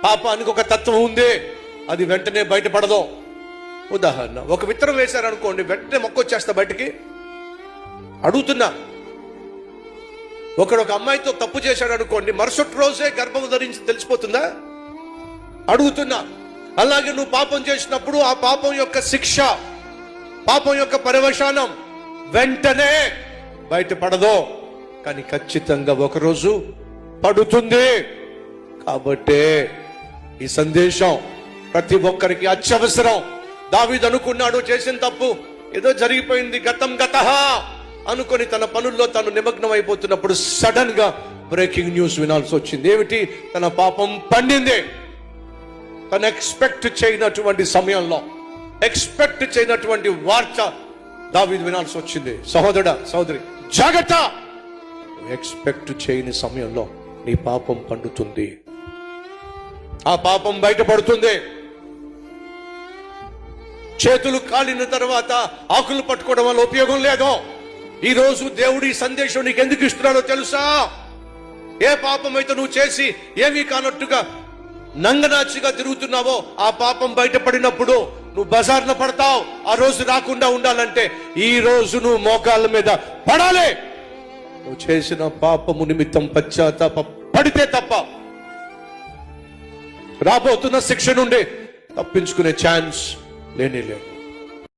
పాపానికి ఒక తత్వం ఉంది, అది వెంటనే బయటపడదు. ఉదాహరణ, ఒక విత్తనం వేశారనుకోండి, వెంటనే మొక్క వచ్చేస్తా బయటికి. అడుగుతున్నా, ఒక అమ్మాయితో తప్పు చేశాడు అనుకోండి, మరుసటి రోజే గర్భం ధరించి తెలిసిపోతుందా? అడుగుతున్నా. అలాగే నువ్వు పాపం చేసినప్పుడు ఆ పాపం యొక్క శిక్ష, పాపం యొక్క పర్యవసానం వెంటనే బయటపడదు, కానీ ఖచ్చితంగా ఒకరోజు పడుతుంది. కాబట్టే ఈ సందేశం ప్రతి ఒక్కరికి అత్యవసరం. దావీదు అనుకున్నాడు, చేసిన తప్పు ఏదో జరిగిపోయింది, గతం గతః అనుకొని తన పనుల్లో తాను నిమగ్నం అయిపోతున్నప్పుడు సడన్ గా బ్రేకింగ్ న్యూస్ వినాల్సి వచ్చింది. ఏమిటి? తన పాపం పండింది. తను ఎక్స్పెక్ట్ చేయనటువంటి సమయంలో, ఎక్స్పెక్ట్ చేయనటువంటి వార్త దావీదు వినాల్సి వచ్చింది. సహోదరుడా, సహోదరి, జాగ్రత్త. ఎక్స్పెక్ట్ చేయని సమయంలో నీ పాపం పండుతుంది, ఆ పాపం బయటపడుతుంది. చేతులు కాలిన తర్వాత ఆకులు పట్టుకోవడం వల్ల ఉపయోగం లేదు. ఈ రోజు దేవుడు ఈ సందేశం నీకు ఎందుకు ఇస్తున్నాడో తెలుసా? ఏ పాపం అయితే నువ్వు చేసి ఏమీ కానట్టుగా నంగనాచిగా తిరుగుతున్నావో, ఆ పాపం బయటపడినప్పుడు నువ్వు బజార్న పడతావు. ఆ రోజు రాకుండా ఉండాలంటే ఈ రోజు నువ్వు మోకాళ్ళ మీద పడాలి. నువ్వు చేసిన పాపము నిమిత్తం పశ్చాత్తాప పడితే తప్ప రాబోతున్న శిక్ష నుండి తప్పించుకునే ఛాన్స్ లేనే లేదు.